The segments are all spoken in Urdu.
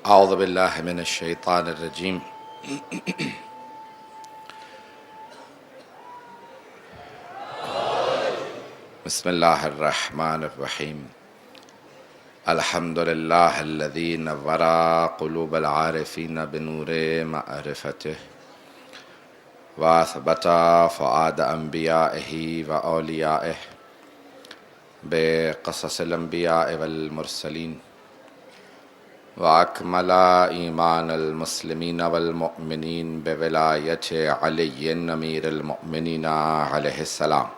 اعوذ باللہ من الشیطان الرجیم بسم اللہ الرحمن الرحیم الحمد للہ الذی نور قلوب العارفین بنور معرفتہ واثبت فؤاد انبیائہ واولیائہ بقصص الانبیاء والمرسلین وأكمل إيمان المسلمين والمؤمنين بولاية علي أمير المؤمنين عليه السلام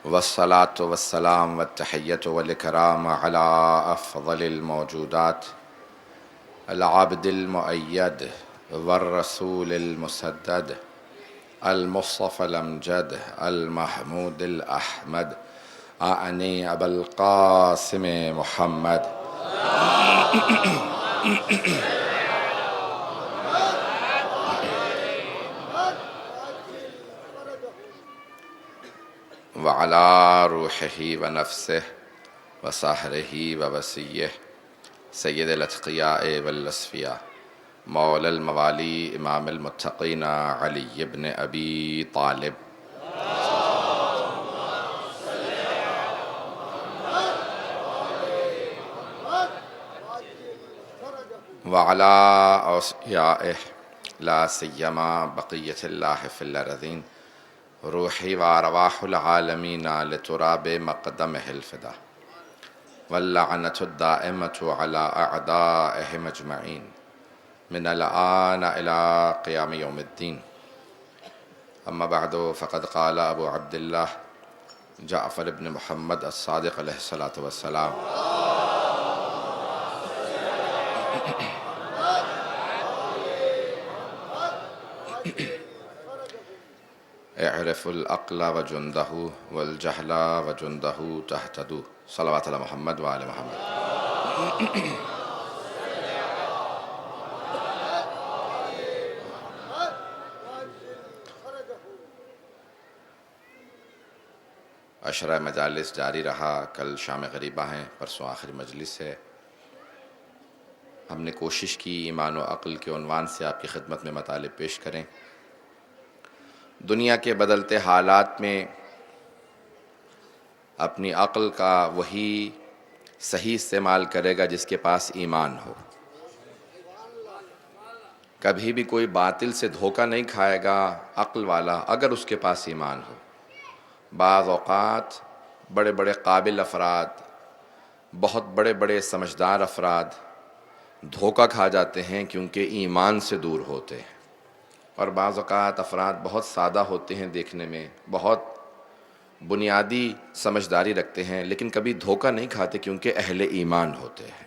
والصلاة والسلام والتحية والإكرام على أفضل الموجودات العبد المؤيد والرسول المسدد المصطفى الأمجد المحمود الأحمد أعني أبا القاسم محمد وعلى روحه ونفسه وسحره ووسيه سيد الأتقياء والأصفياء مولا الموالي امام المتقين علي بن ابي طالب وعلى اوصيائه لا سيما بقية الله في الأرضين روحي وارواح العالمين لتراب مقدمه الفدا واللعنة الدائمة على أعدائهم أجمعين من الآن إلى قيام يوم الدين أما بعد فقد قال أبو عبد الله جعفر بن محمد الصادق عليه الصلاة والسلام اعرف العقل وجنده والجهل وجنده تهتدوا صلوات على محمد وآل محمد عشرہ مجالس جاری رہا، کل شام غریبہ ہیں، پرسوں آخری مجلس ہے۔ ہم نے کوشش کی ایمان و عقل کے عنوان سے آپ کی خدمت میں مطالب پیش کریں۔ دنیا کے بدلتے حالات میں اپنی عقل کا وہی صحیح استعمال کرے گا جس کے پاس ایمان ہو۔ کبھی بھی کوئی باطل سے دھوکہ نہیں کھائے گا عقل والا اگر اس کے پاس ایمان ہو۔ بعض اوقات بڑے بڑے قابل افراد، بہت بڑے بڑے سمجھدار افراد دھوکہ کھا جاتے ہیں کیونکہ ایمان سے دور ہوتے ہیں، اور بعض اوقات افراد بہت سادہ ہوتے ہیں، دیکھنے میں بہت بنیادی سمجھداری رکھتے ہیں لیکن کبھی دھوکہ نہیں کھاتے کیونکہ اہل ایمان ہوتے ہیں۔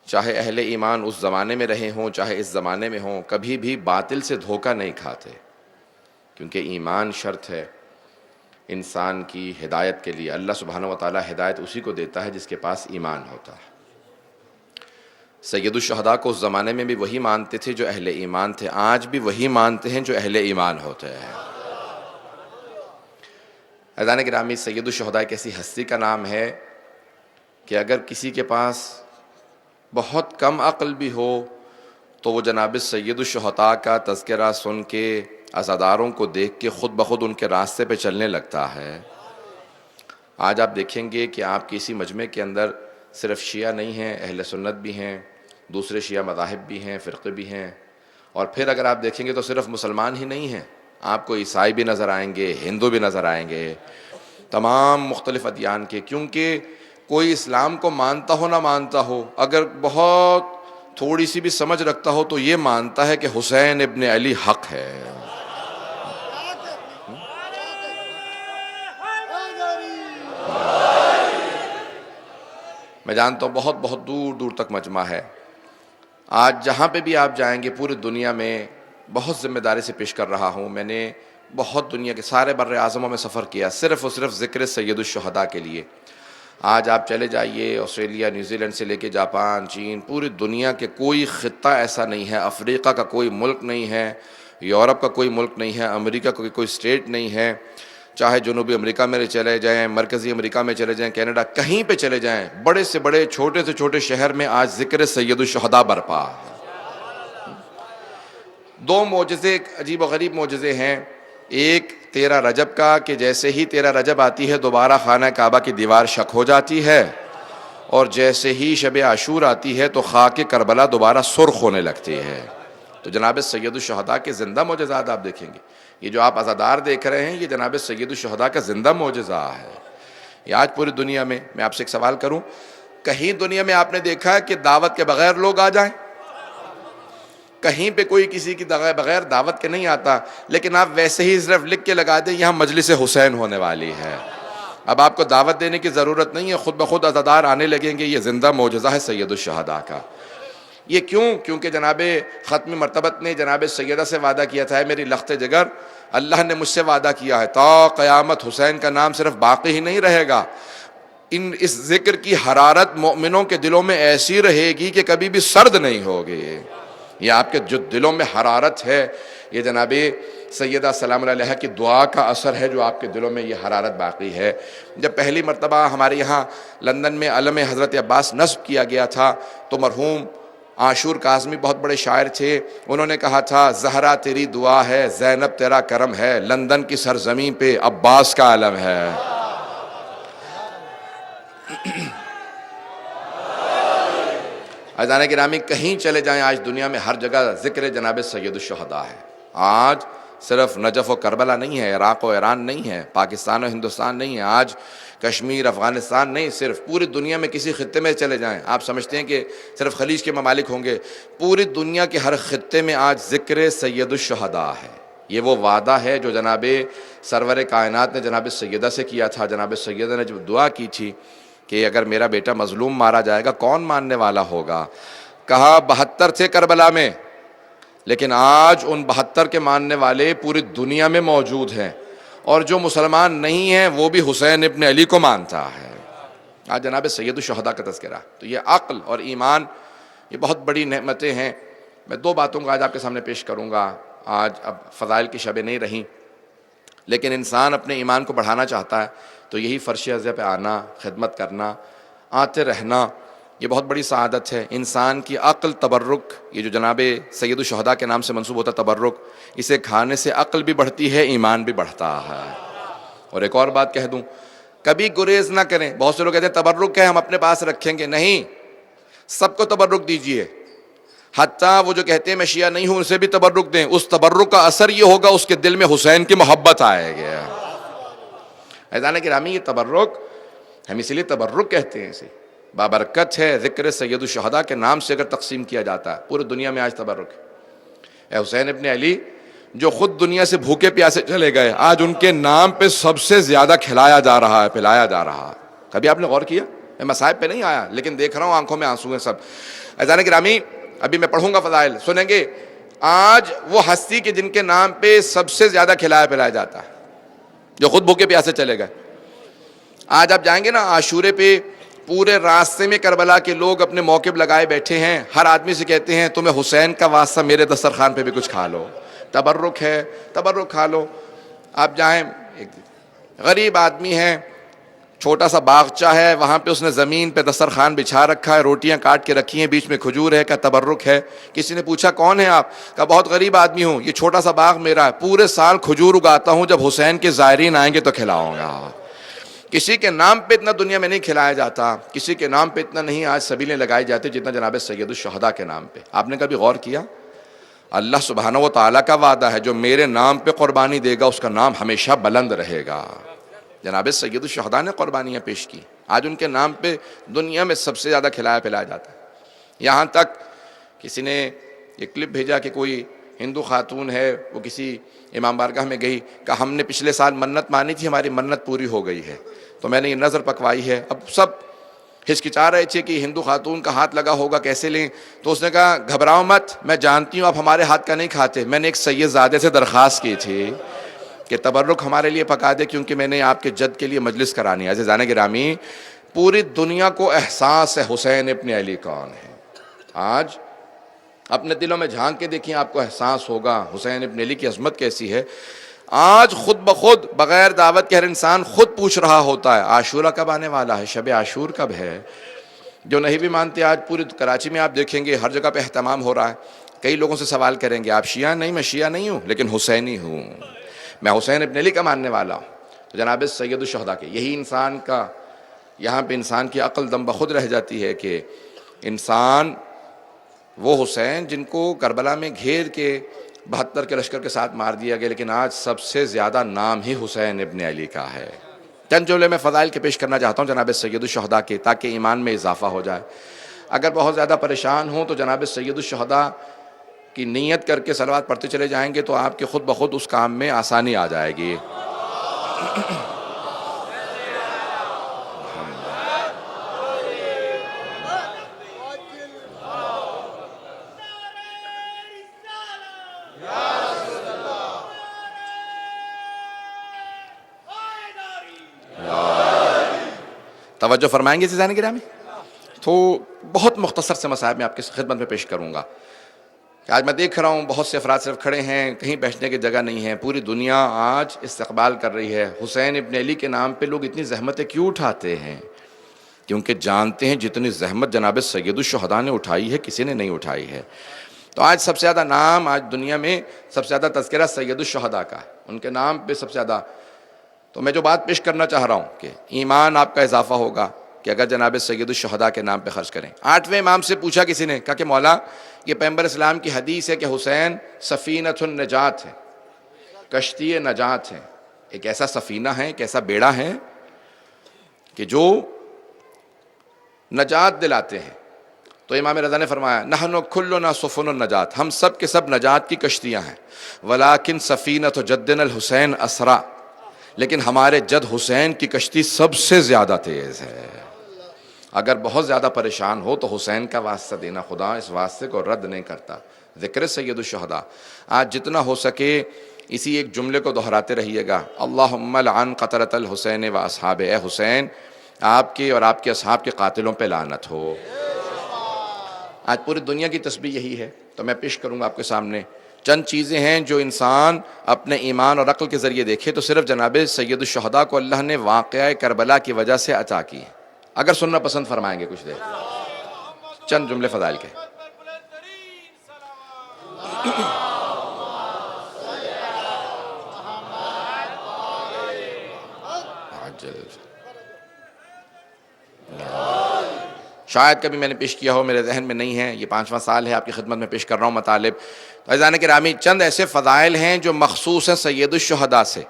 چاہے اہل ایمان اس زمانے میں رہے ہوں چاہے اس زمانے میں ہوں، کبھی بھی باطل سے دھوکہ نہیں کھاتے کیونکہ ایمان شرط ہے انسان کی ہدایت کے لیے۔ اللہ سبحانہ و تعالی ہدایت اسی کو دیتا ہے جس کے پاس ایمان ہوتا ہے۔ سید الشہداء کو اس زمانے میں بھی وہی مانتے تھے جو اہل ایمان تھے، آج بھی وہی مانتے ہیں جو اہل ایمان ہوتے ہیں۔ عزیزان گرامی، سید الشہداء ایک ایسی ہستی کا نام ہے کہ اگر کسی کے پاس بہت کم عقل بھی ہو تو وہ جناب سید الشہداء کا تذکرہ سن کے، عزاداروں کو دیکھ کے خود بخود ان کے راستے پہ چلنے لگتا ہے۔ آج آپ دیکھیں گے کہ آپ کی اسی مجمع کے اندر صرف شیعہ نہیں ہیں، اہل سنت بھی ہیں، دوسرے شیعہ مذاہب بھی ہیں، فرقے بھی ہیں، اور پھر اگر آپ دیکھیں گے تو صرف مسلمان ہی نہیں ہیں، آپ کو عیسائی بھی نظر آئیں گے، ہندو بھی نظر آئیں گے، تمام مختلف ادیان کے، کیونکہ کوئی اسلام کو مانتا ہو نہ مانتا ہو، اگر بہت تھوڑی سی بھی سمجھ رکھتا ہو تو یہ مانتا ہے کہ حسین ابن علی حق ہے۔ میں جانتا ہوں بہت بہت دور دور تک مجمع ہے، آج جہاں پہ بھی آپ جائیں گے پوری دنیا میں، بہت ذمہ داری سے پیش کر رہا ہوں، میں نے بہت دنیا کے سارے بر اعظموں میں سفر کیا صرف اور صرف ذکر سید الشہداء کے لیے۔ آج آپ چلے جائیے آسٹریلیا، نیوزی لینڈ سے لے کے جاپان، چین، پوری دنیا کے کوئی خطہ ایسا نہیں ہے، افریقہ کا کوئی ملک نہیں ہے، یورپ کا کوئی ملک نہیں ہے، امریکہ کا کوئی اسٹیٹ نہیں ہے، چاہے جنوبی امریکہ میں چلے جائیں، مرکزی امریکہ میں چلے جائیں، کینیڈا، کہیں پہ چلے جائیں، بڑے سے بڑے چھوٹے سے چھوٹے شہر میں آج ذکر سید الشہداء برپا ہے۔ دو معجزے، عجیب و غریب معجزے ہیں، ایک 13 رجب کا کہ جیسے ہی 13 رجب آتی ہے دوبارہ خانہ کعبہ کی دیوار شق ہو جاتی ہے، اور جیسے ہی شب عاشور آتی ہے تو خاک کربلا دوبارہ سرخ ہونے لگتی ہے۔ تو جناب سید الشہداء کے زندہ معجزات آپ دیکھیں گے، یہ جو آپ عزادار دیکھ رہے ہیں یہ جناب سید الشہداء کا زندہ معجزہ ہے۔ یہ آج پوری دنیا میں آپ سے ایک سوال کروں، کہیں دنیا میں آپ نے دیکھا ہے کہ دعوت کے بغیر لوگ آ جائیں؟ کہیں پہ کوئی کسی کی بغیر دعوت کے نہیں آتا، لیکن آپ ویسے ہی صرف لکھ کے لگا دیں یہاں مجلس حسین ہونے والی ہے، اب آپ کو دعوت دینے کی ضرورت نہیں ہے، خود بخود عزادار آنے لگیں گے۔ یہ زندہ معجزہ ہے سید الشہداء کا۔ یہ کیوں؟ کیونکہ جناب ختم مرتبت نے جناب سیدہ سے وعدہ کیا تھا، ہے میری لخت جگر، اللہ نے مجھ سے وعدہ کیا ہے تا قیامت حسین کا نام صرف باقی ہی نہیں رہے گا، اس ذکر کی حرارت مومنوں کے دلوں میں ایسی رہے گی کہ کبھی بھی سرد نہیں ہوگی۔ یہ آپ کے جو دلوں میں حرارت ہے، یہ جناب سیدہ سلام اللہ علیہا کی دعا کا اثر ہے جو آپ کے دلوں میں یہ حرارت باقی ہے۔ جب پہلی مرتبہ ہمارے یہاں لندن میں علم حضرت عباس نصب کیا گیا تھا تو مرحوم عاشور کاظمی بہت بڑے شاعر تھے، انہوں نے کہا تھا زہرا تیری دعا ہے، زینب تیرا کرم ہے، لندن کی سرزمین پہ عباس کا علم ہے۔ عزیزان گرامی، کہیں چلے جائیں آج دنیا میں ہر جگہ ذکر جناب سید الشہداء ہے۔ آج صرف نجف و کربلا نہیں ہے، عراق و ایران نہیں ہے، پاکستان و ہندوستان نہیں ہے، آج کشمیر، افغانستان نہیں، صرف پوری دنیا میں کسی خطے میں چلے جائیں، آپ سمجھتے ہیں کہ صرف خلیج کے ممالک ہوں گے، پوری دنیا کے ہر خطے میں آج ذکر سید الشہداء ہے۔ یہ وہ وعدہ ہے جو جناب سرور کائنات نے جناب سیدہ سے کیا تھا۔ جناب سیدہ نے جب دعا کی تھی کہ اگر میرا بیٹا مظلوم مارا جائے گا کون ماننے والا ہوگا، کہا 72 تھے کربلا میں، لیکن آج ان 72 کے ماننے والے پوری دنیا میں موجود ہیں، اور جو مسلمان نہیں ہیں وہ بھی حسین ابن علی کو مانتا ہے۔ آج جناب سید الشہداء کا تذکرہ، تو یہ عقل اور ایمان یہ بہت بڑی نعمتیں ہیں۔ میں دو باتوں کو آج آپ کے سامنے پیش کروں گا۔ آج اب فضائل کی شبیں نہیں رہیں، لیکن انسان اپنے ایمان کو بڑھانا چاہتا ہے تو یہی فرش عزیہ پہ آنا، خدمت کرنا، آتے رہنا، یہ بہت بڑی سعادت ہے۔ انسان کی عقل تبرک، یہ جو جناب سید الشہداء کے نام سے منسوب ہوتا تبرک، اسے کھانے سے عقل بھی بڑھتی ہے، ایمان بھی بڑھتا ہے۔ اور ایک اور بات کہہ دوں، کبھی گریز نہ کریں۔ بہت سے لوگ کہتے ہیں تبرک ہے ہم اپنے پاس رکھیں گے، نہیں، سب کو تبرک دیجئے، حتیٰ وہ جو کہتے ہیں میں شیعہ نہیں ہوں اسے بھی تبرک دیں، اس تبرک کا اثر یہ ہوگا اس کے دل میں حسین کی محبت آئے گی۔ عزیزان گرامی، یہ تبرک ہم اسی لیے تبرک کہتے ہیں، اسے بابرکت ہے، ذکر سید الشہداء کے نام سے اگر تقسیم کیا جاتا ہے پوری دنیا میں آج تبرک ہے۔ اے حسین ابن علی جو خود دنیا سے بھوکے پیاسے چلے گئے، آج ان کے نام پہ سب سے زیادہ کھلایا جا رہا ہے، پلایا جا رہا ہے۔ کبھی آپ نے غور کیا؟ میں مصائب پہ نہیں آیا لیکن دیکھ رہا ہوں آنکھوں میں آنسو ہیں سب۔ عزیزان گرامی، ابھی میں پڑھوں گا فضائل، سنیں گے۔ آج وہ ہستی کے جن کے نام پہ سب سے زیادہ کھلایا پلایا جاتا ہے، جو خود بھوکے پیاسے چلے گئے، آج آپ جائیں گے نا عاشورے پہ، پورے راستے میں کربلا کے لوگ اپنے موقف لگائے بیٹھے ہیں، ہر آدمی سے کہتے ہیں تمہیں حسین کا واسطہ میرے دسترخوان پہ بھی کچھ کھا لو، تبرک ہے، تبرک کھا لو۔ آپ جائیں، ایک غریب آدمی ہے، چھوٹا سا باغچہ ہے، وہاں پہ اس نے زمین پہ دسترخوان بچھا رکھا ہے، روٹیاں کاٹ کے رکھی ہیں، بیچ میں کھجور ہے، کا تبرک ہے۔ کسی نے پوچھا کون ہے آپ؟ کہا بہت غریب آدمی ہوں، یہ چھوٹا سا باغ میرا ہے، پورے سال کھجور اگاتا ہوں، جب حسین کے زائرین آئیں گے تو کھلاؤں گا۔ کسی کے نام پہ اتنا دنیا میں نہیں کھلایا جاتا، کسی کے نام پہ اتنا نہیں آج سبیلیں لگائی جاتی جتنا جناب سید الشہداء کے نام پہ۔ آپ نے کبھی غور کیا؟ اللہ سبحانہ و تعالیٰ کا وعدہ ہے جو میرے نام پہ قربانی دے گا اس کا نام ہمیشہ بلند رہے گا۔ جناب سید الشہداء نے قربانیاں پیش کی، آج ان کے نام پہ دنیا میں سب سے زیادہ کھلایا پلایا جاتا ہے۔ یہاں تک کسی نے یہ کلپ بھیجا کہ کوئی ہندو خاتون ہے، وہ کسی امام بارگاہ میں گئی، کہ ہم نے پچھلے سال منت مانی تھی، ہماری منت پوری ہو گئی ہے، تو میں نے یہ نظر پکوائی ہے۔ اب سب ہچکچا رہے تھے کہ ہندو خاتون کا ہاتھ لگا ہوگا کیسے لیں، تو اس نے کہا گھبراؤ مت، میں جانتی ہوں آپ ہمارے ہاتھ کا نہیں کھاتے، میں نے ایک سید زادے سے درخواست کی تھی کہ تبرک ہمارے لیے پکا دے، کیونکہ میں نے آپ کے جد کے لیے مجلس کرانی ہے۔ عزیزان گرامی، پوری دنیا کو احساس ہے حسین ابن علی کون ہے۔ آج اپنے دلوں میں جھانک کے دیکھیں، آپ کو احساس ہوگا حسین ابن علی کی عظمت کیسی ہے۔ آج خود بخود بغیر دعوت کے ہر انسان خود پوچھ رہا ہوتا ہے عاشورہ کب آنے والا ہے، شب عاشور کب ہے۔ جو نہیں بھی مانتے، آج پوری کراچی میں آپ دیکھیں گے ہر جگہ پہ اہتمام ہو رہا ہے۔ کئی لوگوں سے سوال کریں گے آپ شیعہ؟ نہیں، میں شیعہ نہیں ہوں، لیکن حسینی ہوں، میں حسین ابن علی کا ماننے والا ہوں۔ تو جناب سید الشہداء کے یہی انسان کا، یہاں پہ انسان کی عقل دم بخود رہ جاتی ہے کہ انسان وہ حسین جن کو کربلا میں گھیر کے 72 کے لشکر کے ساتھ مار دیا گیا، لیکن آج سب سے زیادہ نام ہی حسین ابن علی کا ہے۔ چند جملے میں فضائل کے پیش کرنا چاہتا ہوں جناب سید الشہداء کے، تاکہ ایمان میں اضافہ ہو جائے۔ اگر بہت زیادہ پریشان ہوں تو جناب سید الشہداء کی نیت کر کے صلوات پڑھتے چلے جائیں گے تو آپ کے خود بخود اس کام میں آسانی آ جائے گی۔ توجہ فرمائیں گے عزیزان گرامی؟ تو بہت مختصر سے مسائل میں آپ کی خدمت میں پیش کروں گا کہ آج میں دیکھ رہا ہوں بہت سے افراد صرف کھڑے ہیں، کہیں بیٹھنے کی جگہ نہیں ہے۔ پوری دنیا آج استقبال کر رہی ہے۔ حسین ابن علی کے نام پہ لوگ اتنی زحمتیں کیوں اٹھاتے ہیں؟ کیونکہ جانتے ہیں جتنی زحمت جناب سید الشہداء نے اٹھائی ہے کسی نے نہیں اٹھائی ہے۔ تو آج سب سے زیادہ نام، آج دنیا میں سب سے زیادہ تذکرہ سید الشہداء کا ہے، ان کے نام پہ سب سے زیادہ۔ تو میں جو بات پیش کرنا چاہ رہا ہوں کہ ایمان آپ کا اضافہ ہوگا کہ اگر جناب سید الشہداء کے نام پہ خرچ کریں۔ 8ویں امام سے پوچھا کسی نے، کہا کہ مولا یہ پیغمبر اسلام کی حدیث ہے کہ حسین سفینۃ النجات ہے، کشتی نجات ہے، ایک ایسا سفینہ ہے، ایک ایسا بیڑا ہے کہ جو نجات دلاتے ہیں۔ تو امام رضا نے فرمایا نحن کلنا سفن النجات، ہم سب کے سب نجات کی کشتیاں ہیں، ولیکن سفینۃ جدنا الحسین اسرا، لیکن ہمارے جد حسین کی کشتی سب سے زیادہ تیز ہے۔ اگر بہت زیادہ پریشان ہو تو حسین کا واسطہ دینا، خدا اس واسطے کو رد نہیں کرتا۔ ذکر سید الشہداء آج جتنا ہو سکے اسی ایک جملے کو دہراتے رہیے گا، اللہم لعن قتلۃ الحسین و اصحاب، اے حسین آپ کے اور آپ کے اصحاب کے قاتلوں پہ لعنت ہو۔ آج پوری دنیا کی تسبیح یہی ہے۔ تو میں پیش کروں گا آپ کے سامنے چند چیزیں ہیں جو انسان اپنے ایمان اور عقل کے ذریعے دیکھے تو صرف جناب سید الشہداء کو اللہ نے واقعہ کربلا کی وجہ سے عطا کی ہے۔ اگر سننا پسند فرمائیں گے کچھ دیر، چند جملے فضائل کے۔ شاید کبھی میں نے پیش کیا ہو، میرے ذہن میں نہیں ہے، یہ 5واں سال ہے آپ کی خدمت میں پیش کر رہا ہوں مطالب۔ تو عزیزان گرامی چند ایسے فضائل ہیں جو مخصوص ہیں سید الشہداء سے۔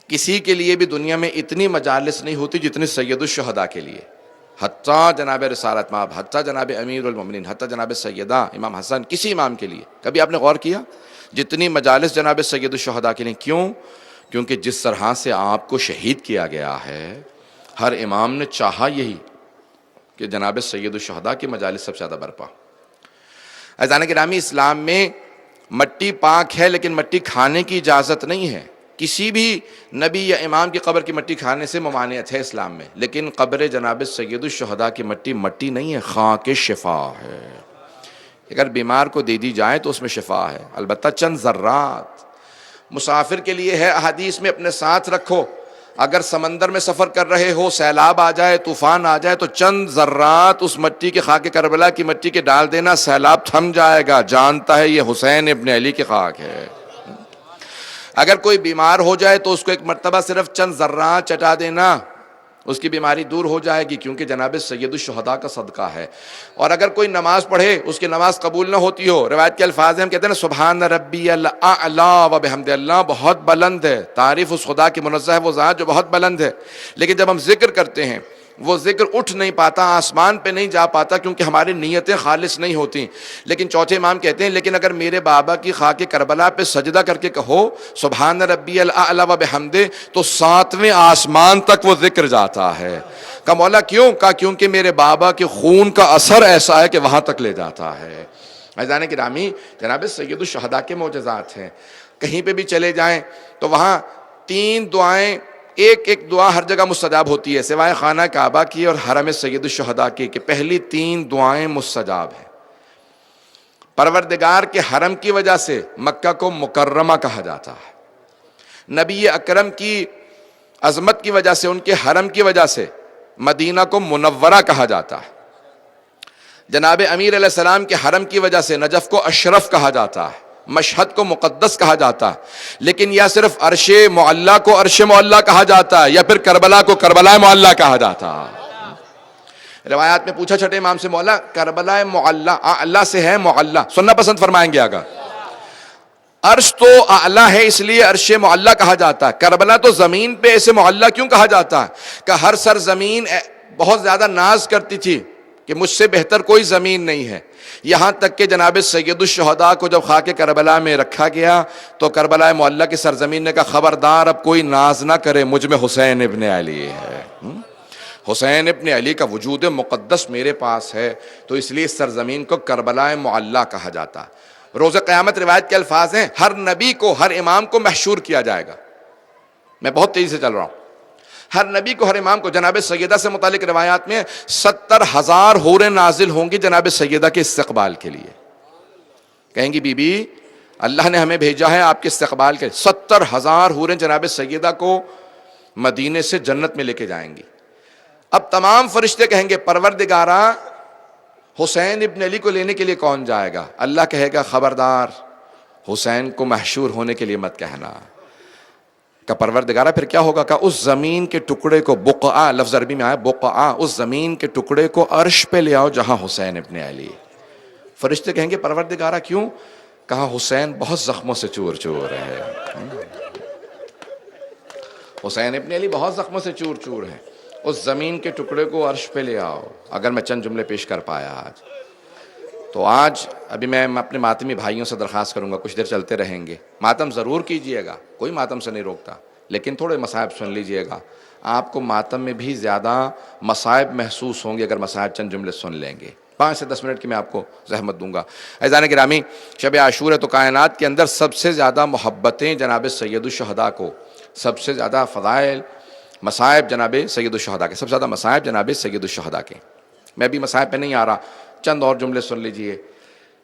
کسی کے لیے بھی دنیا میں اتنی مجالس نہیں ہوتی جتنی سید الشہداء کے لیے، حتیٰ جناب رسالت مآب، حتیٰ جناب امیر المومنین، حتیٰ جناب سیدہ امام حسن، کسی امام کے لیے کبھی آپ نے غور کیا جتنی مجالس جناب سید الشہداء کے لیے؟ کیوں؟ کیونکہ جس طرح سے آپ کو شہید کیا گیا ہے، ہر امام نے چاہا یہی کہ جناب سید الشہداء کی مجالس سب سے زیادہ برپا۔ عزیزان گرامی اسلام میں مٹی پاک ہے لیکن مٹی کھانے کی اجازت نہیں ہے۔ کسی بھی نبی یا امام کی قبر کی مٹی کھانے سے ممانعت ہے اسلام میں، لیکن قبر جناب سید الشہداء کی مٹی مٹی نہیں ہے، خاک شفا ہے۔ اگر بیمار کو دے دی جائے تو اس میں شفا ہے، البتہ چند ذرات مسافر کے لیے ہے، احادیث میں اپنے ساتھ رکھو۔ اگر سمندر میں سفر کر رہے ہو، سیلاب آ جائے، طوفان آ جائے تو چند ذرات اس مٹی کے خاک کربلا کی مٹی کے ڈال دینا، سیلاب تھم جائے گا، جانتا ہے یہ حسین ابن علی کی خاک ہے۔ اگر کوئی بیمار ہو جائے تو اس کو ایک مرتبہ صرف چند ذرات چٹا دینا، اس کی بیماری دور ہو جائے گی، کیونکہ جناب سید الشہداء کا صدقہ ہے۔ اور اگر کوئی نماز پڑھے اس کی نماز قبول نہ ہوتی ہو، روایت کے الفاظ ہیں، ہم کہتے ہیں نا سبحان ربی الاعلی و بحمد، اللہ بہت بلند ہے، تعریف اس خدا کی منزہ ہے وہ ذات جو بہت بلند ہے، لیکن جب ہم ذکر کرتے ہیں وہ ذکر اٹھ نہیں پاتا، آسمان پہ نہیں جا پاتا، کیونکہ ہماری نیتیں خالص نہیں ہوتی۔ لیکن چوتھے امام کہتے ہیں لیکن اگر میرے بابا کی خاک کربلا پہ سجدہ کر کے کہو سبحان ربی الاعلی و بحمدہ، تو 7ویں آسمان تک وہ ذکر جاتا ہے۔ کہا مولا کیوں؟ کہا کیونکہ میرے بابا کے خون کا اثر ایسا ہے کہ وہاں تک لے جاتا ہے۔ عزیزان گرامی جناب سید الشہداء کے معجزات ہیں، کہیں پہ بھی چلے جائیں تو وہاں 3 دعائیں ایک ایک دعا ہر جگہ مستجاب ہوتی ہے سوائے خانہ کعبہ کی اور حرم سید الشہداء کی، کہ پہلی 3 دعائیں مستجاب ہیں۔ پروردگار کے حرم کی وجہ سے مکہ کو مکرمہ کہا جاتا ہے، نبی اکرم کی عظمت کی وجہ سے، ان کے حرم کی وجہ سے مدینہ کو منورہ کہا جاتا ہے، جناب امیر علیہ السلام کے حرم کی وجہ سے نجف کو اشرف کہا جاتا ہے، مشہد کو مقدس کہا جاتا ہے۔ لیکن یا صرف عرش معلیٰ کو عرش معلیٰ کہا جاتا ہے، یا پھر کربلا کو کربلا معلیٰ کہا جاتا ہے۔ روایات میں پوچھا چھٹے امام سے، مولا کربلا معلیٰ اعلیٰ سے ہے معلیٰ، سننا پسند فرمائیں گے آگا؟ عرش تو اعلیٰ ہے اس لیے عرش معلیٰ کہا جاتا ہے، کربلا تو زمین پہ ایسے معلیٰ کیوں کہا جاتا ہے؟ کہ ہر سر زمین بہت زیادہ ناز کرتی تھی کہ مجھ سے بہتر کوئی زمین نہیں ہے، یہاں تک کہ جناب سید الشہداء کو جب خاک کربلا میں رکھا گیا تو کربلا معلیٰ کی سرزمین نے کہا خبردار اب کوئی ناز نہ کرے، مجھ میں حسین ابن علی ہے، حسین ابن علی کا وجود مقدس میرے پاس ہے، تو اس لیے اس سرزمین کو کربلا معلیٰ کہا جاتا ہے۔ روز قیامت روایت کے الفاظ ہیں، ہر نبی کو، ہر امام کو محشور کیا جائے گا۔ میں بہت تیزی سے چل رہا ہوں۔ ہر نبی کو، ہر امام کو، جناب سیدہ سے متعلق روایات میں 70,000 حوریں نازل ہوں گی جناب سیدہ کے استقبال کے لیے، کہیں گی بی بی اللہ نے ہمیں بھیجا ہے آپ کے استقبال کے، 70,000 حوریں جناب سیدہ کو مدینے سے جنت میں لے کے جائیں گی۔ اب تمام فرشتے کہیں گے پروردگارا حسین ابن علی کو لینے کے لیے کون جائے گا؟ اللہ کہے گا خبردار حسین کو محشور ہونے کے لیے مت کہنا۔ کہ پروردگارہ پھر کیا ہوگا؟ کہ اس زمین کے ٹکڑے کو، بقعہ لفظ عربی میں آیا بقعہ، اس زمین کے ٹکڑے کو عرش پہ لے آؤ جہاں حسین ابن علی۔ فرشتے کہیں گے پروردگارہ کیوں؟ کہا حسین بہت زخموں سے چور چور ہے، حسین ابن علی بہت زخموں سے چور چور ہے، اس زمین کے ٹکڑے کو عرش پہ لے آؤ۔ اگر میں چند جملے پیش کر پایا آج تو آج ابھی میں اپنے ماتمی بھائیوں سے درخواست کروں گا، کچھ دیر چلتے رہیں گے، ماتم ضرور کیجئے گا، کوئی ماتم سے نہیں روکتا، لیکن تھوڑے مصائب سن لیجئے گا، آپ کو ماتم میں بھی زیادہ مصائب محسوس ہوں گے اگر مصائب چند جملے سن لیں گے۔ 5 سے 10 منٹ کی میں آپ کو زحمت دوں گا۔ عزیزان گرامی، شب عاشور ہے تو کائنات کے اندر سب سے زیادہ محبتیں جناب سید الشہداء کو، سب سے زیادہ فضائل مصائب جناب سید الشہداء کے، سب سے زیادہ مصائب جناب سید الشہداء کے۔ میں ابھی مصائب پہ نہیں آ رہا، چند اور جملے سن لیجئے۔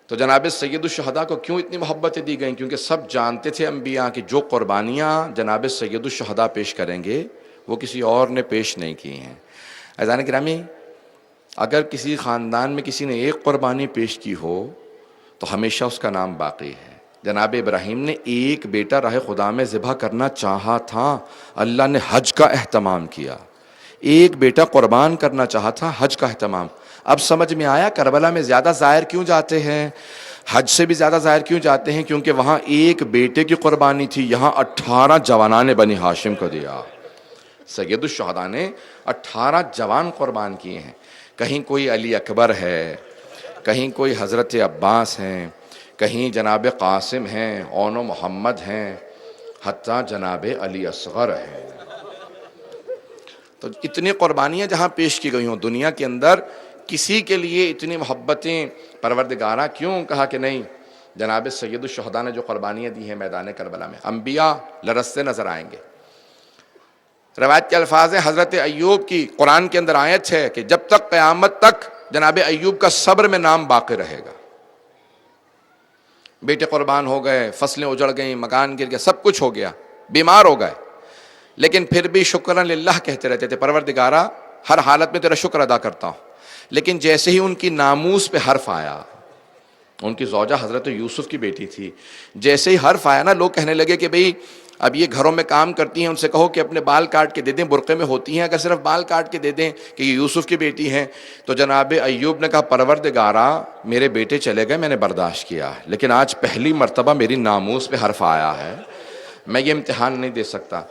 تو جناب سید الشہداء کو کیوں اتنی محبتیں دی گئیں؟ کیونکہ سب جانتے تھے انبیاء کہ جو قربانیاں جناب سید الشہداء پیش کریں گے وہ کسی اور نے پیش نہیں کی ہیں۔ عزیزان گرامی، اگر کسی خاندان میں کسی نے ایک قربانی پیش کی ہو تو ہمیشہ اس کا نام باقی ہے۔ جناب ابراہیم نے ایک بیٹا راہ خدا میں ذبح کرنا چاہا تھا، اللہ نے حج کا اہتمام کیا، ایک بیٹا قربان کرنا چاہا تھا، حج کا اہتمام۔ اب سمجھ میں آیا کربلا میں زیادہ زائر کیوں جاتے ہیں، حج سے بھی زیادہ زائر کیوں جاتے ہیں؟ کیونکہ وہاں ایک بیٹے کی قربانی تھی، یہاں 18 جوانان بنی ہاشم کو دیا۔ سید الشہداء نے 18 جوان قربان کیے ہیں، کہیں کوئی علی اکبر ہے، کہیں کوئی حضرت عباس ہیں، کہیں جناب قاسم ہیں، اون و محمد ہیں، حتیٰ جناب علی اصغر ہیں۔ تو اتنی قربانیاں جہاں پیش کی گئی ہوں دنیا کے اندر، کسی کے لیے اتنی محبتیں پروردگارہ کیوں کہا کہ نہیں؟ جناب سید الشہداء نے جو قربانیاں دی ہیں میدان کربلا میں، انبیاء لرزتے نظر آئیں گے۔ روایت کے الفاظ ہیں حضرت ایوب کی، قرآن کے اندر آیت ہے کہ جب تک قیامت تک جناب ایوب کا صبر میں نام باقی رہے گا۔ بیٹے قربان ہو گئے، فصلیں اجڑ گئیں، مکان گر گیا، سب کچھ ہو گیا، بیمار ہو گئے، لیکن پھر بھی شکرا للہ کہتے رہتے تھے، پروردگارہ ہر حالت میں تیرا شکر ادا کرتا ہوں۔ لیکن جیسے ہی ان کی ناموس پہ حرف آیا، ان کی زوجہ حضرت یوسف کی بیٹی تھی، جیسے ہی حرف آیا نا، لوگ کہنے لگے کہ بھئی اب یہ گھروں میں کام کرتی ہیں، ان سے کہو کہ اپنے بال کاٹ کے دے دیں، برقعے میں ہوتی ہیں، اگر صرف بال کاٹ کے دے دیں کہ یہ یوسف کی بیٹی ہیں۔ تو جناب ایوب نے کہا پروردگارہ میرے بیٹے چلے گئے، میں نے برداشت کیا، لیکن آج پہلی مرتبہ میری ناموس پہ حرف آیا ہے، میں یہ امتحان نہیں دے سکتا۔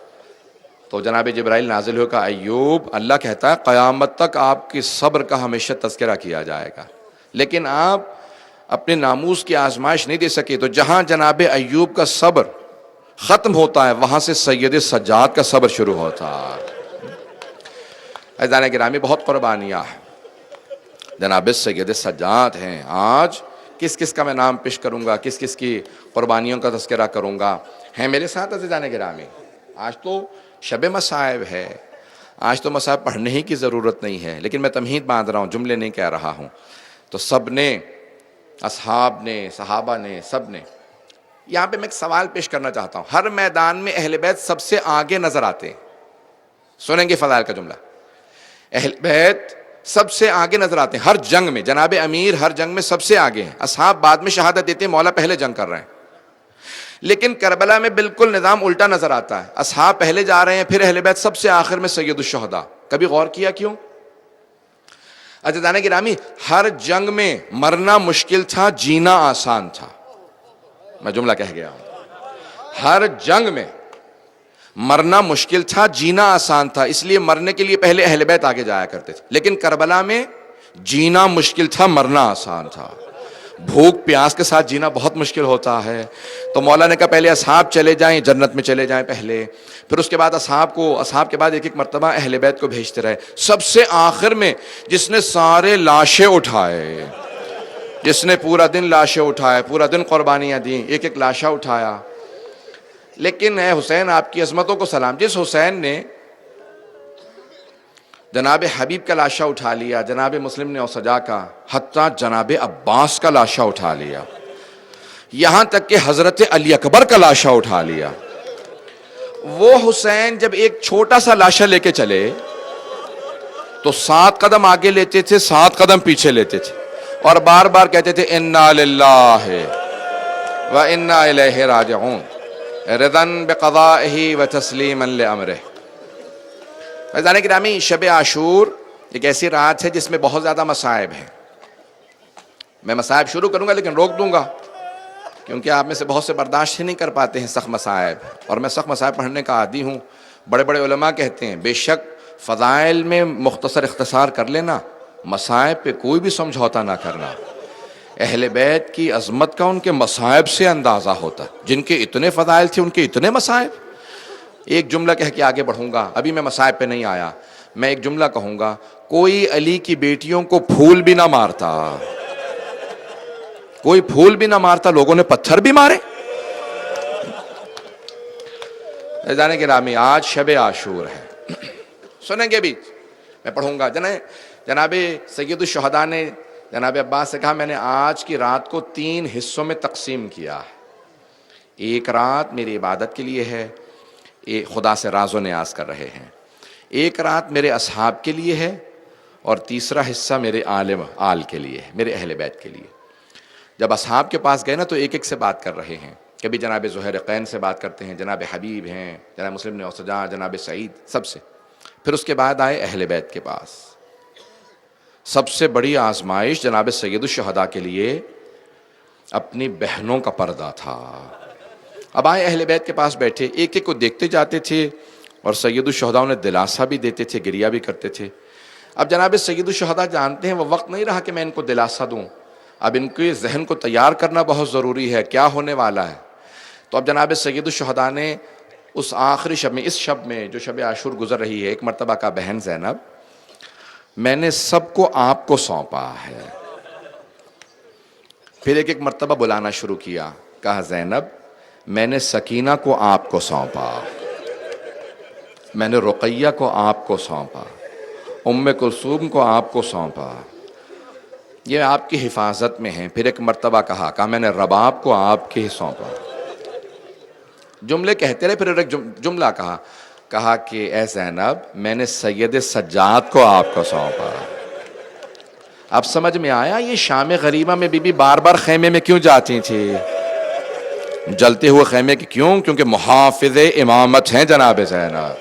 تو جناب جبرائیل نازل ہو کہا ایوب، اللہ کہتا ہے قیامت تک آپ کی صبر کا ہمیشہ تذکرہ کیا جائے گا، لیکن آپ اپنے ناموس کی آزمائش نہیں دے سکے۔ تو جہاں جناب ایوب کا صبر ختم ہوتا ہے وہاں سے سید سجاد کا صبر شروع ہوتا ہے۔ عزیزان گرامی، بہت قربانیاں ہیں، جناب سید سجاد ہیں۔ آج کس کس کا میں نام پیش کروں گا، کس کس کی قربانیوں کا تذکرہ کروں گا، ہیں میرے ساتھ عزیزان گرامی؟ آج تو شب مصائب ہے. آج تو مصائب پڑھنے ہی کی ضرورت نہیں ہے، لیکن میں تمہید باندھ رہا ہوں، جملے نہیں کہہ رہا ہوں. تو سب نے، اصحاب نے، صحابہ نے، سب نے. یہاں پہ میں ایک سوال پیش کرنا چاہتا ہوں. ہر میدان میں اہل بیت سب سے آگے نظر آتے ہیں. سنیں گے فضائل کا جملہ. اہل بیت سب سے آگے نظر آتے ہیں ہر جنگ میں. جناب امیر ہر جنگ میں سب سے آگے ہیں. اصحاب بعد میں شہادت دیتے ہیں، مولا پہلے جنگ کر رہے ہیں. لیکن کربلا میں بالکل نظام الٹا نظر آتا ہے. اصحاب پہلے جا رہے ہیں، پھر اہل بیت سب سے آخر میں سید الشہداء. کبھی غور کیا کیوں؟ عزیزان گرامی، ہر جنگ میں مرنا مشکل تھا، جینا آسان تھا. میں جملہ کہہ گیا ہوں. ہر جنگ میں مرنا مشکل تھا، جینا آسان تھا. اس لیے مرنے کے لیے پہلے اہل بیت آگے جایا کرتے تھے. لیکن کربلا میں جینا مشکل تھا، مرنا آسان تھا. بھوک پیاس کے ساتھ جینا بہت مشکل ہوتا ہے. تو مولا نے کہا پہلے اصحاب چلے جائیں، جنت میں چلے جائیں پہلے، پھر اس کے بعد اصحاب کے بعد ایک ایک مرتبہ اہل بیت کو بھیجتے رہے. سب سے آخر میں جس نے سارے لاشیں اٹھائے، جس نے پورا دن لاشیں اٹھائے، پورا دن قربانیاں دیں، ایک ایک لاشا اٹھایا. لیکن اے حسین، آپ کی عظمتوں کو سلام. جس حسین نے جناب حبیب کا لاشا اٹھا لیا، جناب مسلم نے اوسجا کا، حتیٰ جناب عباس کا لاشا اٹھا لیا، یہاں تک کہ حضرت علی اکبر کا لاشا اٹھا لیا. وہ حسین جب ایک چھوٹا سا لاشا لے کے چلے تو 7 قدم آگے لیتے تھے، 7 قدم پیچھے لیتے تھے، اور بار بار کہتے تھے انا للہ و انا الیہ راجعون، رضا بقضائہ و تسلیما لامرہ. عزیزان گرامی، شب عاشور ایک ایسی رات ہے جس میں بہت زیادہ مصائب ہیں. میں مصائب شروع کروں گا لیکن روک دوں گا، کیونکہ آپ میں سے بہت سے برداشت ہی نہیں کر پاتے ہیں سخت مصائب، اور میں سخت مصائب پڑھنے کا عادی ہوں. بڑے بڑے علماء کہتے ہیں بے شک فضائل میں مختصر اختصار کر لینا، مصائب پہ کوئی بھی سمجھوتا نہ کرنا. اہل بیت کی عظمت کا ان کے مصائب سے اندازہ ہوتا ہے. جن کے اتنے فضائل تھے ان کے اتنے مصائب. ایک جملہ کہہ کے آگے بڑھوں گا، ابھی میں مصائب پہ نہیں آیا. میں ایک جملہ کہوں گا، کوئی علی کی بیٹیوں کو پھول بھی نہ مارتا، کوئی پھول بھی نہ مارتا، لوگوں نے پتھر بھی مارے. عزیزان گرامی، آج شب عاشور ہے. سنیں گے بھی، میں پڑھوں گا. جناب سید الشہداء نے جناب عباس سے کہا میں نے آج کی رات کو 3 حصوں میں تقسیم کیا ہے. ایک رات میری عبادت کے لیے ہے، خدا سے راز و نیاز کر رہے ہیں. ایک رات میرے اصحاب کے لیے ہے، اور تیسرا حصہ میرے آل کے لیے ہے، میرے اہل بیت کے لیے. جب اصحاب کے پاس گئے نا تو ایک ایک سے بات کر رہے ہیں. کبھی جناب زہیرقین سے بات کرتے ہیں، جناب حبیب ہیں، جناب مسلم نے اوسجا، جناب سعید، سب سے. پھر اس کے بعد آئے اہل بیت کے پاس. سب سے بڑی آزمائش جناب سید الشہداء کے لیے اپنی بہنوں کا پردہ تھا. اب آئے اہل بیت کے پاس بیٹھے، ایک ایک کو دیکھتے جاتے تھے، اور سید الشہداء انہیں دلاسا بھی دیتے تھے، گریہ بھی کرتے تھے. اب جناب سید الشہداء جانتے ہیں وہ وقت نہیں رہا کہ میں ان کو دلاسا دوں. اب ان کے ذہن کو تیار کرنا بہت ضروری ہے، کیا ہونے والا ہے. تو اب جناب سید الشہداء نے اس آخری شب میں، اس شب میں جو شب عاشور گزر رہی ہے، ایک مرتبہ کا بہن زینب، میں نے سب کو آپ کو سونپا ہے. پھر ایک ایک مرتبہ بلانا شروع کیا، کہا زینب میں نے سکینہ کو آپ کو سونپا، میں نے رقیہ کو آپ کو سونپا، ام کلثوم کو آپ کو سونپا، یہ آپ کی حفاظت میں ہیں. پھر ایک مرتبہ کہا میں نے رباب کو آپ کے سونپا. جملے کہتے رہے. پھر ایک جملہ کہا کہ اے زینب میں نے سید سجاد کو آپ کو سونپا. اب سمجھ میں آیا یہ شام غریبہ میں بی بی بار بار خیمے میں کیوں جاتی تھی، جلتے ہوئے خیمے کی. کیوں؟ کیونکہ محافظ امامت ہیں جناب زینب.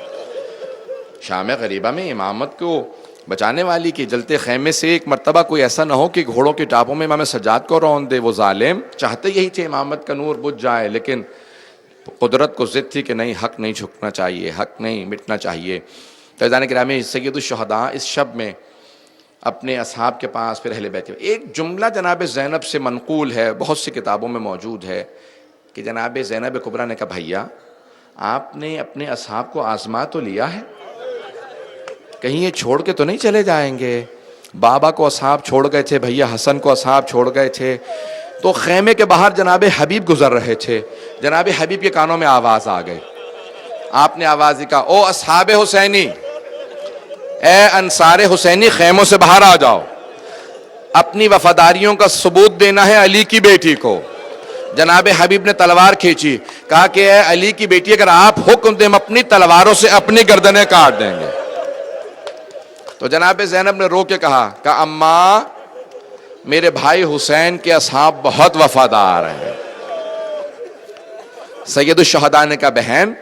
شام غریبہ میں امامت کو بچانے والی کی جلتے خیمے سے ایک مرتبہ کوئی ایسا نہ ہو کہ گھوڑوں کے ٹاپوں میں امام سجاد کو رون دے. وہ ظالم چاہتے یہی تھے امامت کا نور بجھ جائے، لیکن قدرت کو ضد تھی کہ نہیں، حق نہیں جھکنا چاہیے، حق نہیں مٹنا چاہیے. تو عزیزان گرامی، سید الشہداء اس شب میں اپنے اصحاب کے پاس، پھر اہل بیت کے. ایک جملہ جناب زینب سے منقول ہے، بہت سی کتابوں میں موجود ہے، کہ جناب زینب کبریٰ نے کہا بھیا آپ نے اپنے اصحاب کو آزما تو لیا ہے، کہیں یہ چھوڑ کے تو نہیں چلے جائیں گے. بابا کو اصحاب چھوڑ گئے تھے، بھیا حسن کو اصحاب چھوڑ گئے تھے. تو خیمے کے باہر جناب حبیب گزر رہے تھے. جناب حبیب کے کانوں میں آواز آ گئی، آپ نے آواز دی کہا او اصحاب حسینی، اے انصار حسینی خیموں سے باہر آ جاؤ، اپنی وفاداریوں کا ثبوت دینا ہے علی کی بیٹی کو۔ جناب حبیب نے تلوار کھینچی، کہا کہ اے علی کی بیٹی اگر آپ حکم دیں ہم اپنی تلواروں سے اپنی گردنیں کاٹ دیں گے۔ تو جناب زینب نے رو کے کہا کہ اماں میرے بھائی حسین کے اصحاب بہت وفادار ہیں۔ سید الشہداء نے کہا بہن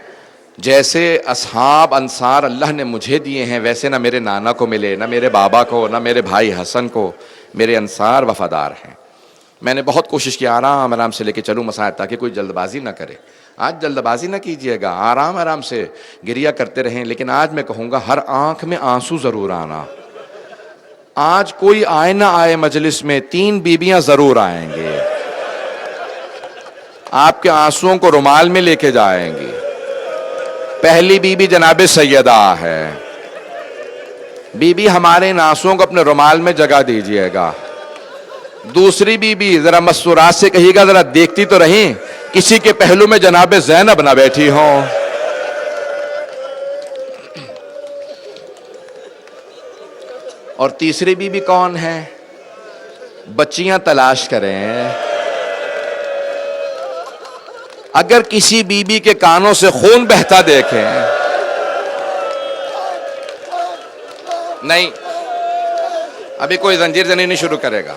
جیسے اصحاب انصار اللہ نے مجھے دیے ہیں ویسے نہ میرے نانا کو ملے، نہ میرے بابا کو، نہ میرے بھائی حسن کو، میرے انصار وفادار ہیں۔ میں نے بہت کوشش کی آرام آرام سے لے کے چلوں مسائل تاکہ کوئی جلد بازی نہ کرے۔ آج جلد بازی نہ کیجئے گا، آرام آرام سے گریہ کرتے رہیں، لیکن آج میں کہوں گا ہر آنکھ میں آنسو ضرور آنا۔ آج کوئی آئے نہ آئے مجلس میں 3 بیویاں ضرور آئیں گے، آپ کے آنسوؤں کو رومال میں لے کے جائیں گی۔ پہلی بیوی جناب سیدہ ہے، بیوی ہمارے ان آنسوؤں کو اپنے رومال میں جگہ دیجئے گا۔ دوسری بیوی ذرا مسورات سے کہیے گا ذرا دیکھتی تو رہیں کسی کے پہلو میں جناب زینب نہ بیٹھی ہوں۔ اور تیسری بیوی کون ہے؟ بچیاں تلاش کریں۔ اگر کسی بیوی کے کانوں سے خون بہتا دیکھیں، نہیں ابھی کوئی زنجیر زنی نہیں شروع کرے گا،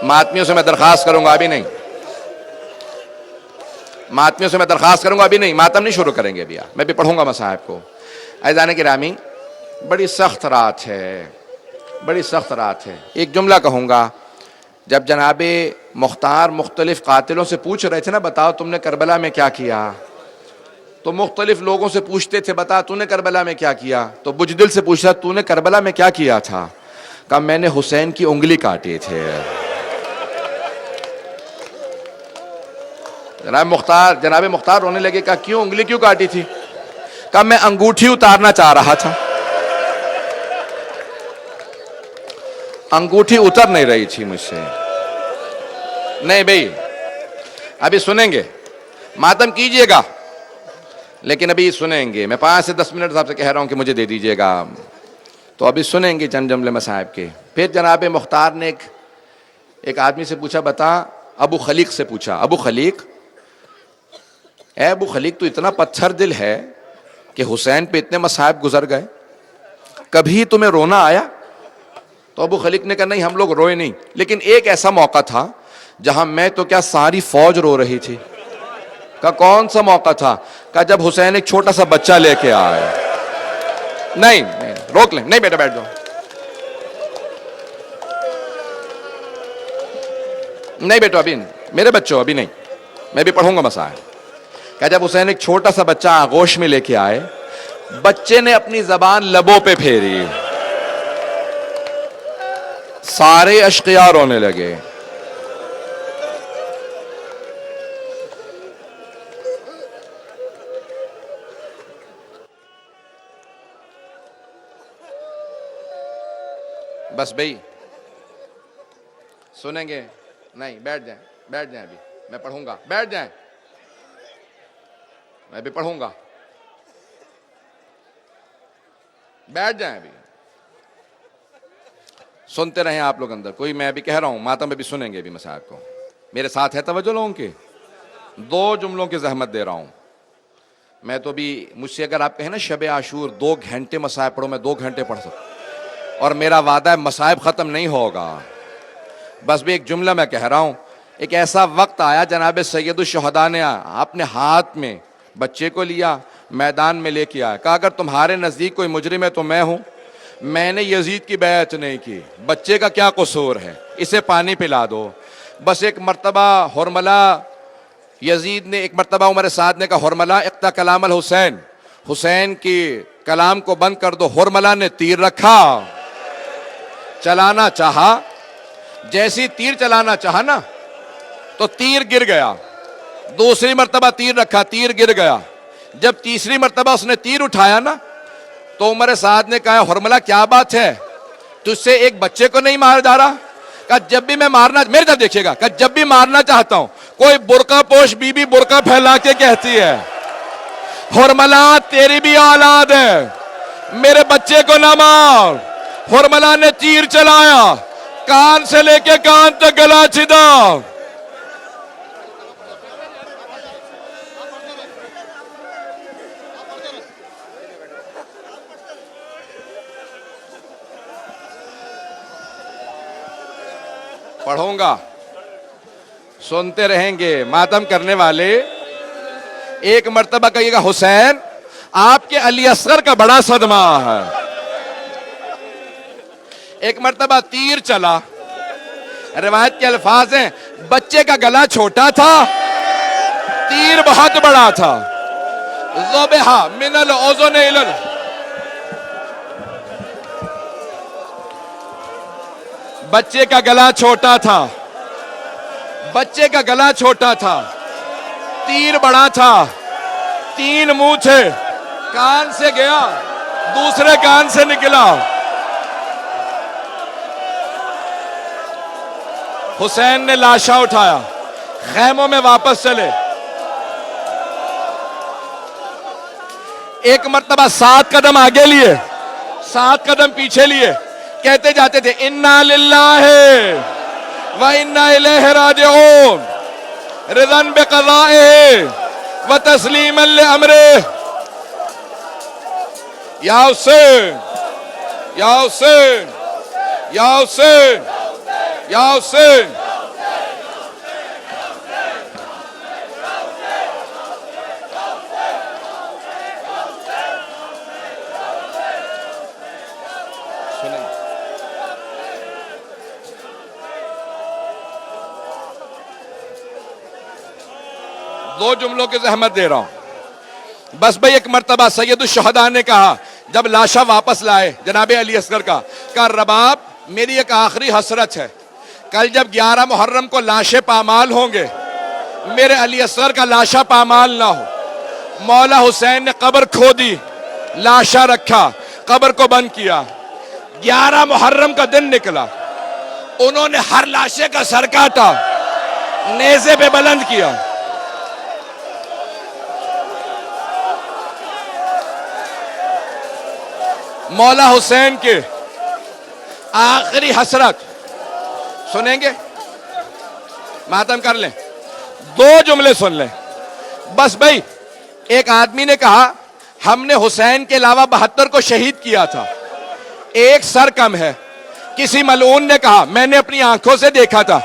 ماتمیوں سے میں درخواست کروں گا ابھی نہیں، ماتمیوں سے میں درخواست کروں گا ابھی نہیں، ماتم نہیں شروع کریں گے ابھی، میں بھی پڑھوں گا مصاحب کو۔ عزیزان گرامی بڑی سخت رات ہے، بڑی سخت رات ہے۔ ایک جملہ کہوں گا، جب جناب مختار مختلف قاتلوں سے پوچھ رہے تھے نا بتاؤ تم نے کربلا میں کیا کیا، تو مختلف لوگوں سے پوچھتے تھے بتا تو نے کربلا میں کیا کیا، تو بجدل سے پوچھا تو نے کربلا میں کیا کیا تھا، کہا میں نے حسین کی انگلی کاٹی تھے۔ جناب مختار رونے لگے، کہا کیوں انگلی کیوں کاٹی تھی، کہا میں انگوٹھی اتارنا چاہ رہا تھا، انگوٹھی اتر نہیں رہی تھی مجھ سے۔ نہیں بھئی ابھی سنیں گے، ماتم کیجئے گا لیکن ابھی سنیں گے، میں 5 سے 10 منٹ صاحب سے کہہ رہا ہوں کہ مجھے دے دیجئے گا، تو ابھی سنیں گے چند جملے مصاحب کے۔ پھر جناب مختار نے ایک آدمی سے پوچھا بتا، ابو خلیق سے پوچھا، ابو خلیق، اے ابو خلیق تو اتنا پتھر دل ہے کہ حسین پہ اتنے مصائب گزر گئے، کبھی تمہیں رونا آیا؟ تو ابو خلیق نے کہا نہیں ہم لوگ روئے نہیں، لیکن ایک ایسا موقع تھا جہاں میں تو کیا ساری فوج رو رہی تھی۔ کہا کون سا موقع تھا؟ کہا جب حسین ایک چھوٹا سا بچہ لے کے آئے۔ نہیں روک لیں، نہیں بیٹا بیٹھ جاؤ، نہیں بیٹو ابھی میرے بچوں ابھی نہیں، میں بھی پڑھوں گا مسائل۔ کہ جب حسین ایک چھوٹا سا بچہ آغوش میں لے کے آئے، بچے نے اپنی زبان لبوں پہ پھیری، سارے اشقیاء رونے لگے۔ بس بھئی سنیں گے؟ نہیں بیٹھ جائیں، بیٹھ جائیں، ابھی میں پڑھوں گا، بیٹھ جائیں، میں بھی پڑھوں گا، بیٹھ جائیں، ابھی سنتے رہیں آپ لوگ اندر، کوئی میں ابھی کہہ رہا ہوں ماتم میں بھی سنیں گے ابھی مسائل کو، میرے ساتھ ہے توجہ لوگوں کے؟ 2 جملوں کی زحمت دے رہا ہوں میں، تو بھی مجھ سے اگر آپ کہیں نا شب عاشور 2 گھنٹے مسائل پڑھو، میں 2 گھنٹے پڑھ سکتا، اور میرا وعدہ ہے مسائب ختم نہیں ہوگا، بس بھی ایک جملہ میں کہہ رہا ہوں۔ ایک ایسا وقت آیا جناب سید الشہداء نے اپنے ہاتھ میں بچے کو لیا، میدان میں لے کے آیا، کہا اگر تمہارے نزدیک کوئی مجرم ہے تو میں ہوں، میں نے یزید کی بیعت نہیں کی، بچے کا کیا قصور ہے، اسے پانی پلا دو۔ بس ایک مرتبہ حرملہ یزید نے، ایک مرتبہ عمر سعد نے کہا حرملہ اقطع کلام الحسین، حسین کی کلام کو بند کر دو۔ حرملہ نے تیر رکھا، چلانا چاہا، جیسی تیر چلانا چاہا نا تو تیر گر گیا، دوسری مرتبہ تیر رکھا، تیر گر گیا، جب تیسری مرتبہ اس نے تیر اٹھایا نا تو عمر سعد نے کہا حرملہ کیا بات ہے، تجھ سے ایک بچے کو نہیں مارا جا رہا؟ کہا جب بھی میں مارنا، میرے طرف دیکھیے گا، کہا جب بھی مارنا چاہتا ہوں کوئی برقع پوش بی بی برقع پھیلا کے کہتی ہے حرملا تیری بھی اولاد ہے، میرے بچے کو نہ مار۔ حرملا نے تیر چلایا، کان سے لے کے کان تک گلا چھدا۔ پڑھوں گا، سنتے رہیں گے ماتم کرنے والے۔ ایک مرتبہ کہیے گا حسین آپ کے علی اصغر کا بڑا صدمہ ہے۔ ایک مرتبہ تیر چلا، روایت کے الفاظ ہیں بچے کا گلا چھوٹا تھا، تیر بہت بڑا تھا۔ ذبح من الاذن الى بچے کا گلا چھوٹا تھا، بچے کا گلا چھوٹا تھا، تیر بڑا تھا، 3 منہ تھے، کان سے گیا دوسرے کان سے نکلا۔ حسین نے لاشا اٹھایا، خیموں میں واپس چلے۔ ایک مرتبہ 7 قدم آگے لیے، 7 قدم پیچھے لیے، کہتے جاتے تھے انا للہ و انا الیہ راجعون، رضا بقضائہ و تسلیما لامرہ۔ یا حسین یا حسین یا حسین یا حسین۔ دو جملوں کی زحمت دے رہا ہوں بس بھائی۔ ایک مرتبہ سید الشہداء نے کہا جب لاشا واپس لائے جناب علی اصغر کا، کہا رباب میری ایک آخری حسرت ہے، کل جب 11 محرم کو لاشیں پامال ہوں گے میرے علی اصغر کا لاشا پامال نہ ہو۔ مولا حسین نے قبر کھودی، لاشا رکھا، قبر کو بند کیا۔ 11 محرم کا دن نکلا، انہوں نے ہر لاشے کا سر کاٹا، نیزے پہ بلند کیا۔ مولا حسین کے آخری حسرت سنیں گے، ماتم کر لیں، 2 جملے سن لیں بس بھائی۔ ایک آدمی نے کہا ہم نے حسین کے علاوہ 72 کو شہید کیا تھا، ایک سر کم ہے۔ کسی ملعون نے کہا میں نے اپنی آنکھوں سے دیکھا تھا،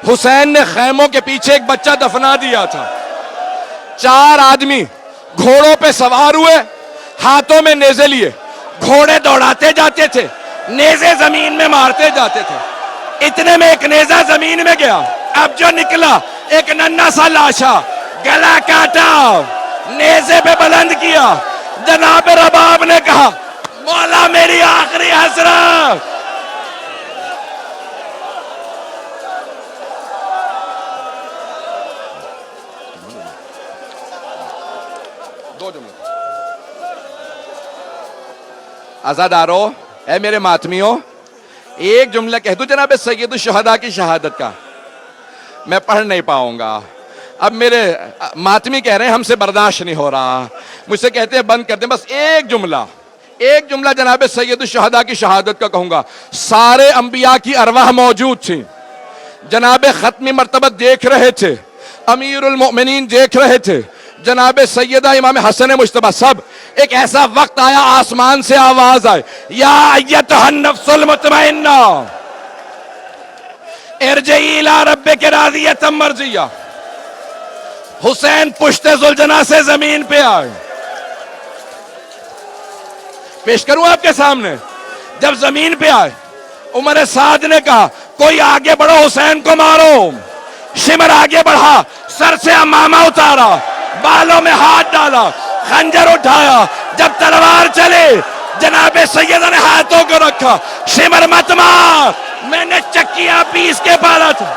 حسین نے خیموں کے پیچھے ایک بچہ دفنا دیا تھا۔ 4 آدمی گھوڑوں پہ سوار ہوئے، ہاتھوں میں نیزے لیے، گھوڑے دوڑاتے جاتے تھے، نیزے زمین میں مارتے جاتے تھے۔ اتنے میں ایک نیزہ زمین میں گیا، اب جو نکلا ایک ننھا سا لاشا، گلا کاٹا، نیزے پہ بلند کیا۔ جناب رباب نے کہا مولا میری آخری حسرت۔ عزادارو، اے میرے ماتمیوں، ایک جملہ کہہ دوں جناب سید الشہداء کی شہادت کا، میں پڑھ نہیں پاؤں گا۔ اب میرے ماتمی کہہ رہے ہیں ہم سے برداشت نہیں ہو رہا، مجھ سے کہتے ہیں بند کر دیں، بس ایک جملہ جناب سید الشہداء کی شہادت کا کہوں گا۔ سارے انبیاء کی ارواح موجود تھیں، جناب ختمی مرتبہ دیکھ رہے تھے، امیر المؤمنین دیکھ رہے تھے، جناب سیدہ امام حسن مجتبیٰ، سب۔ ایک ایسا وقت آیا آسمان سے آواز آئے، یا ایتھا النفس المطمئنہ ارجعی الی ربک راضیۃ مرضیہ۔ حسین پشت ذوالجناح سے زمین پہ آئے، پیش کروں آپ کے سامنے۔ جب زمین پہ آئے عمر سعد نے کہا کوئی آگے بڑھو حسین کو مارو۔ شمر آگے بڑھا، سر سے امامہ اتارا، بالوں میں ہاتھ ڈالا، خنجر اٹھایا، جب تلوار چلے جناب سیدہ نے ہاتھوں کو رکھا، شمر مت مار، میں نے چکیاں پیس کے پالا تھا۔